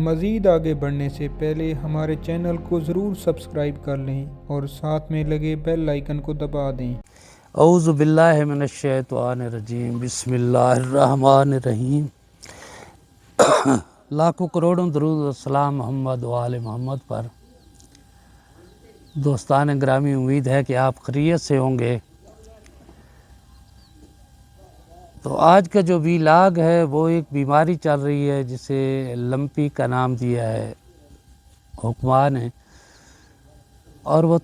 مزید آگے بڑھنے سے پہلے ہمارے چینل کو ضرور سبسکرائب کر لیں اور ساتھ میں لگے بیل آئیکن کو دبا دیں۔ اعوذ باللہ من الشیطان الرجیم، بسم اللہ الرحمن الرحیم۔ لاکھوں کروڑوں درود و سلام محمد و آل محمد پر۔ دوستان گرامی، امید ہے کہ آپ خیریت سے ہوں گے۔ تو آج کا جو ویلاگ ہے وہ ایک بیماری چل رہی ہے جسے لمپی کا نام دیا ہے حکماں نے، اور وہ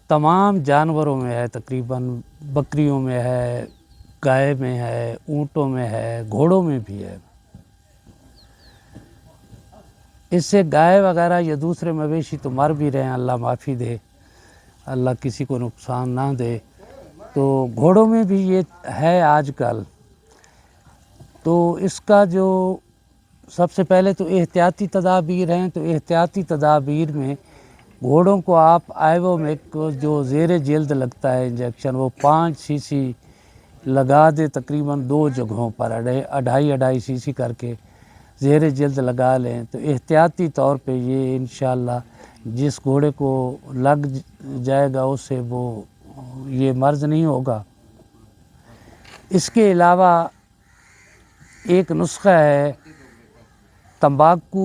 تمام جانوروں میں ہے، تقریباً بکریوں میں ہے، گائے میں ہے، اونٹوں میں ہے، گھوڑوں میں بھی ہے۔ اس سے گائے وغیرہ یا دوسرے مویشی تو مر بھی رہے ہیں، اللہ معافی دے، اللہ کسی کو نقصان نہ دے۔ تو گھوڑوں میں بھی یہ ہے آج کل۔ تو اس کا جو سب سے پہلے تو احتیاطی تدابیر ہیں، تو احتیاطی تدابیر میں گھوڑوں کو آپ آئیوومیک جو زیر جلد لگتا ہے انجیکشن، وہ 5 cc لگا دے، تقریباً 2 جگہوں پر 2.5 cc کر کے زیر جلد لگا لیں، تو احتیاطی طور پہ یہ انشاءاللہ جس گھوڑے کو لگ جائے گا اسے وہ یہ مرض نہیں ہوگا۔ اس کے علاوہ ایک نسخہ ہے تمباکو،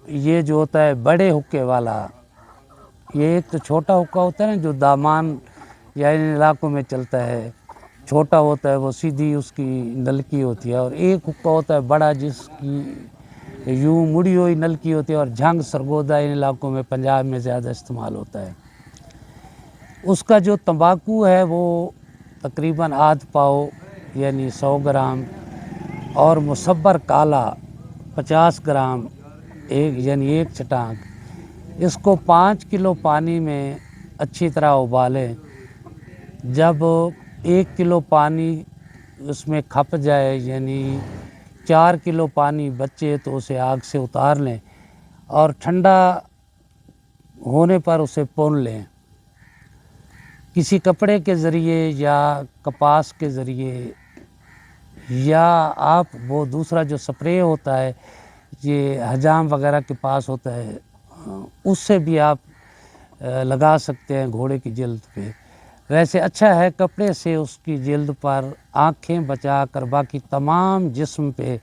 یہ جو ہوتا ہے بڑے حقے والا، یہ ایک تو چھوٹا حقہ ہوتا ہے نا جو دامان یا ان علاقوں میں چلتا ہے، چھوٹا ہوتا ہے وہ سیدھی اس کی نلکی ہوتی ہے، اور ایک حقہ ہوتا ہے بڑا جس کی یوں مڑی ہوئی نلکی ہوتی ہے، اور جھنگ سرگودا ان علاقوں میں پنجاب میں زیادہ استعمال ہوتا ہے۔ اس کا جو تمباکو ہے وہ تقریباً آدھ پاؤ یعنی 100 گرام، اور مصبر کالا 50 گرام یعنی 1 چٹانک، اس کو 5 کلو پانی میں اچھی طرح ابالیں۔ جب 1 کلو پانی اس میں کھپ جائے، یعنی 4 کلو پانی بچے، تو اسے آگ سے اتار لیں اور ٹھنڈا ہونے پر اسے پون لیں، کسی کپڑے کے ذریعے یا کپاس کے ذریعے، یا آپ وہ دوسرا جو سپرے ہوتا ہے یہ حجام وغیرہ کے پاس ہوتا ہے، اس سے بھی آپ لگا سکتے ہیں گھوڑے کی جلد پہ۔ ویسے اچھا ہے کپڑے سے اس کی جلد پر آنکھیں بچا کر باقی تمام جسم پہ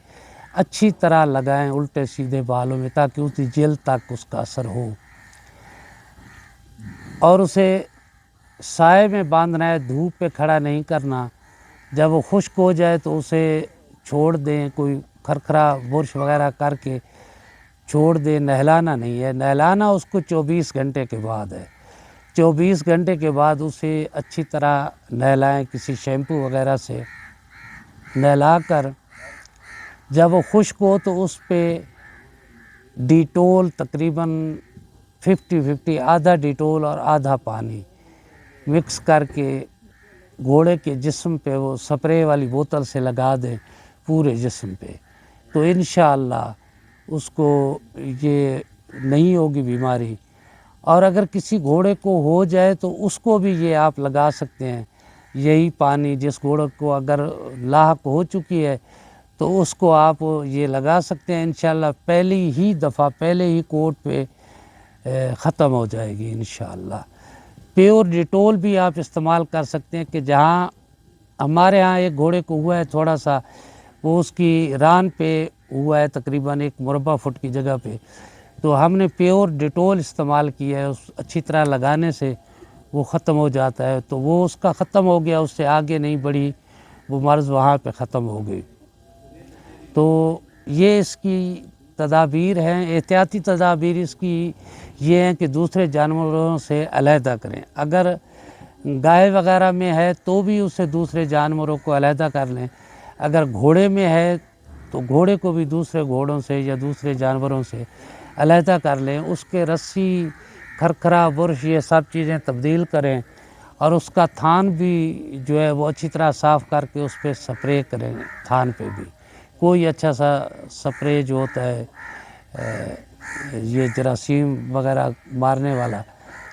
اچھی طرح لگائیں، الٹے سیدھے بالوں میں، تاکہ اس کی جلد تک اس کا اثر ہو۔ اور اسے سائے میں باندھنا ہے، دھوپ پہ کھڑا نہیں کرنا۔ جب وہ خشک ہو جائے تو اسے چھوڑ دیں، کوئی کھرکھرا برش وغیرہ کر کے چھوڑ دیں، نہلانا نہیں ہے۔ نہلانا اس کو 24 گھنٹے کے بعد ہے۔ 24 گھنٹے کے بعد اسے اچھی طرح نہلائیں، کسی شیمپو وغیرہ سے نہلا کر، جب وہ خشک ہو تو اس پہ ڈیٹول تقریباً 50-50، آدھا ڈیٹول اور آدھا پانی مکس کر کے گھوڑے کے جسم پہ وہ سپرے والی بوتل سے لگا دیں پورے جسم پہ، تو انشاءاللہ اس کو یہ نہیں ہوگی بیماری۔ اور اگر کسی گھوڑے کو ہو جائے تو اس کو بھی یہ آپ لگا سکتے ہیں، یہی پانی جس گھوڑے کو اگر لاحق ہو چکی ہے تو اس کو آپ یہ لگا سکتے ہیں، انشاءاللہ پہلی ہی دفعہ پہلے ہی کوٹ پہ ختم ہو جائے گی انشاءاللہ۔ پیور ڈیٹول بھی آپ استعمال کر سکتے ہیں، کہ جہاں ہمارے ہاں ایک گھوڑے کو ہوا ہے تھوڑا سا، وہ اس کی ران پہ ہوا ہے تقریباً 1 مربع فٹ کی جگہ پہ، تو ہم نے پیور ڈیٹول استعمال کیا ہے، اس اچھی طرح لگانے سے وہ ختم ہو جاتا ہے، تو وہ اس کا ختم ہو گیا، اس سے آگے نہیں بڑھی، وہ مرض وہاں پہ ختم ہو گئی۔ تو یہ اس کی تدابیر ہیں، احتیاطی تدابیر اس کی یہ ہیں کہ دوسرے جانوروں سے علیحدہ کریں۔ اگر گائے وغیرہ میں ہے تو بھی اسے دوسرے جانوروں کو علیحدہ کر لیں، اگر گھوڑے میں ہے تو گھوڑے کو بھی دوسرے گھوڑوں سے یا دوسرے جانوروں سے علیحدہ کر لیں، اس کے رسی، کھرکھرا، برش، یہ سب چیزیں تبدیل کریں، اور اس کا تھان بھی جو ہے وہ اچھی طرح صاف کر کے اس پہ سپرے کریں، تھان پہ بھی کوئی اچھا سا سپرے جو ہوتا ہے یہ جراثیم وغیرہ مارنے والا،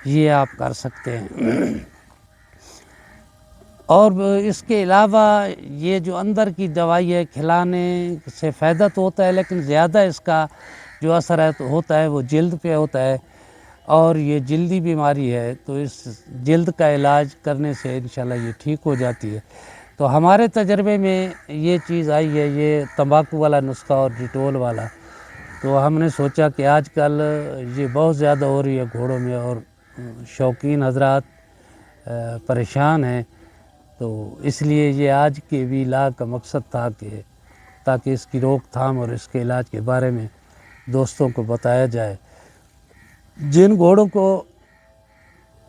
یہ آپ کر سکتے ہیں۔ اور اس کے علاوہ یہ جو اندر کی دوائی ہے، کھلانے سے فائدہ تو ہوتا ہے لیکن زیادہ اس کا جو اثر ہے تو ہوتا ہے وہ جلد پہ ہوتا ہے، اور یہ جلدی بیماری ہے تو اس جلد کا علاج کرنے سے انشاءاللہ یہ ٹھیک ہو جاتی ہے۔ تو ہمارے تجربے میں یہ چیز آئی ہے، یہ تمباکو والا نسخہ اور ڈیٹول والا، تو ہم نے سوچا کہ آج کل یہ بہت زیادہ ہو رہی ہے گھوڑوں میں، اور شوقین حضرات پریشان ہیں، تو اس لیے یہ آج کے ویلاگ کا مقصد تھا کہ تاکہ اس کی روک تھام اور اس کے علاج کے بارے میں دوستوں کو بتایا جائے۔ جن گھوڑوں کو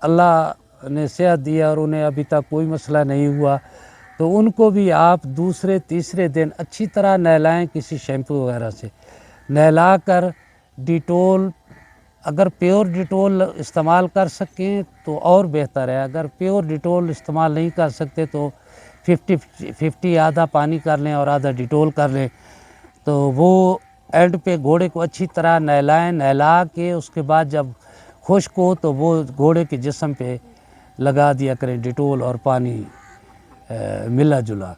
اللہ نے صحت دیا اور انہیں ابھی تک کوئی مسئلہ نہیں ہوا، تو ان کو بھی آپ دوسرے تیسرے دن اچھی طرح نہلائیں، کسی شیمپو وغیرہ سے نہلا کر ڈیٹول، اگر پیور ڈیٹول استعمال کر سکیں تو اور بہتر ہے، اگر پیور ڈیٹول استعمال نہیں کر سکتے تو 50-50 آدھا پانی کر لیں اور آدھا ڈیٹول کر لیں، تو وہ اینڈ پہ گھوڑے کو اچھی طرح نہلائیں، نہلا کے اس کے بعد جب خشک ہو تو وہ گھوڑے کے جسم پہ لگا دیا کریں ڈیٹول اور پانی ملا جلا،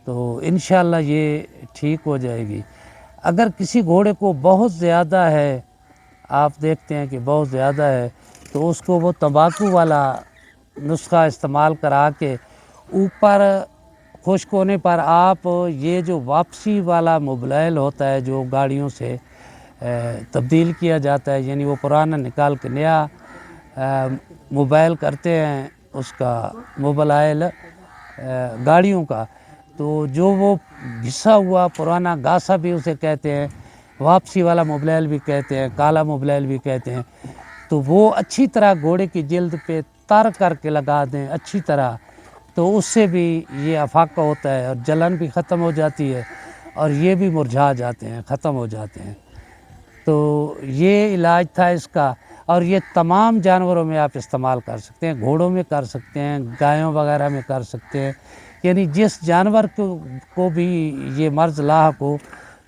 تو انشاءاللہ یہ ٹھیک ہو جائے گی۔ اگر کسی گھوڑے کو بہت زیادہ ہے، آپ دیکھتے ہیں کہ بہت زیادہ ہے، تو اس کو وہ تمباکو والا نسخہ استعمال کرا کے اوپر خشک ہونے پر آپ یہ جو واپسی والا موبلائل ہوتا ہے جو گاڑیوں سے تبدیل کیا جاتا ہے، یعنی وہ پرانا نکال کے نیا موبائل کرتے ہیں، اس کا موبلائل گاڑیوں کا، تو جو وہ گھسا ہوا پرانا گاسا بھی اسے کہتے ہیں، واپسی والا موبلائل بھی کہتے ہیں، کالا موبلائل بھی کہتے ہیں، تو وہ اچھی طرح گھوڑے کی جلد پہ تر کر کے لگا دیں اچھی طرح، تو اس سے بھی یہ افاقہ ہوتا ہے اور جلن بھی ختم ہو جاتی ہے اور یہ بھی مرجھا جاتے ہیں، ختم ہو جاتے ہیں۔ تو یہ علاج تھا اس کا، اور یہ تمام جانوروں میں آپ استعمال کر سکتے ہیں، گھوڑوں میں کر سکتے ہیں، گایوں وغیرہ میں کر سکتے ہیں، یعنی جس جانور کو بھی یہ مرض لاحق ہو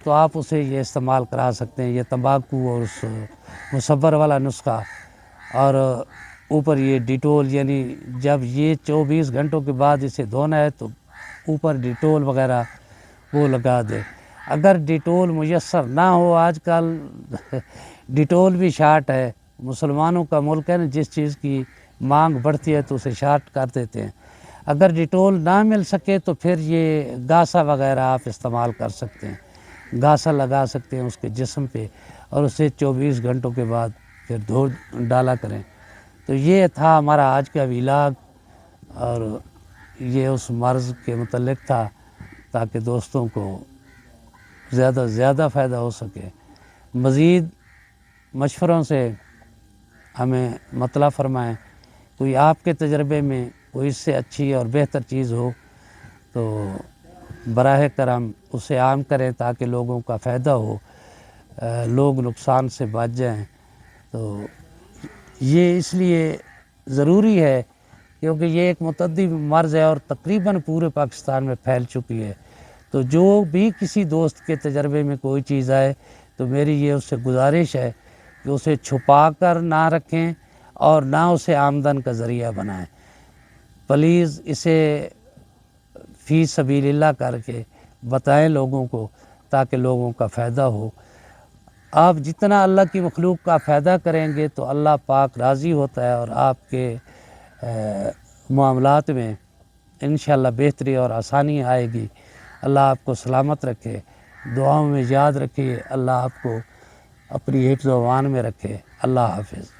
تو آپ اسے یہ استعمال کرا سکتے ہیں، یہ تمباکو اور اس مصور والا نسخہ، اور اوپر یہ ڈیٹول، یعنی جب یہ 24 گھنٹوں کے بعد اسے دھونا ہے تو اوپر ڈیٹول وغیرہ وہ لگا دے۔ اگر ڈیٹول میسر نہ ہو، آج کل ڈیٹول بھی شارٹ ہے، مسلمانوں کا ملک ہے نا، جس چیز کی مانگ بڑھتی ہے تو اسے شارٹ کر دیتے ہیں۔ اگر ڈیٹول نہ مل سکے تو پھر یہ گاسا وغیرہ آپ استعمال کر سکتے ہیں، گاسا لگا سکتے ہیں اس کے جسم پہ، اور اسے 24 گھنٹوں کے بعد پھر دھو ڈالا کریں۔ تو یہ تھا ہمارا آج کا ویلاگ، اور یہ اس مرض کے متعلق تھا تاکہ دوستوں کو زیادہ سے زیادہ فائدہ ہو سکے۔ مزید مشوروں سے ہمیں مطلع فرمائیں، کوئی آپ کے تجربے میں کوئی اس سے اچھی اور بہتر چیز ہو تو براہ کرم اسے عام کریں تاکہ لوگوں کا فائدہ ہو، لوگ نقصان سے بچ جائیں۔ تو یہ اس لیے ضروری ہے کیونکہ یہ ایک متعدی مرض ہے اور تقریباً پورے پاکستان میں پھیل چکی ہے، تو جو بھی کسی دوست کے تجربے میں کوئی چیز آئے تو میری یہ اس سے گزارش ہے کہ اسے چھپا کر نہ رکھیں اور نہ اسے آمدن کا ذریعہ بنائیں، پلیز اسے فی سبیل اللہ کر کے بتائیں لوگوں کو تاکہ لوگوں کا فائدہ ہو۔ آپ جتنا اللہ کی مخلوق کا فائدہ کریں گے تو اللہ پاک راضی ہوتا ہے، اور آپ کے معاملات میں انشاءاللہ بہتری اور آسانی آئے گی۔ اللہ آپ کو سلامت رکھے، دعاؤں میں یاد رکھیے، اللہ آپ کو اپنی حفظ و امان میں رکھے۔ اللہ حافظ۔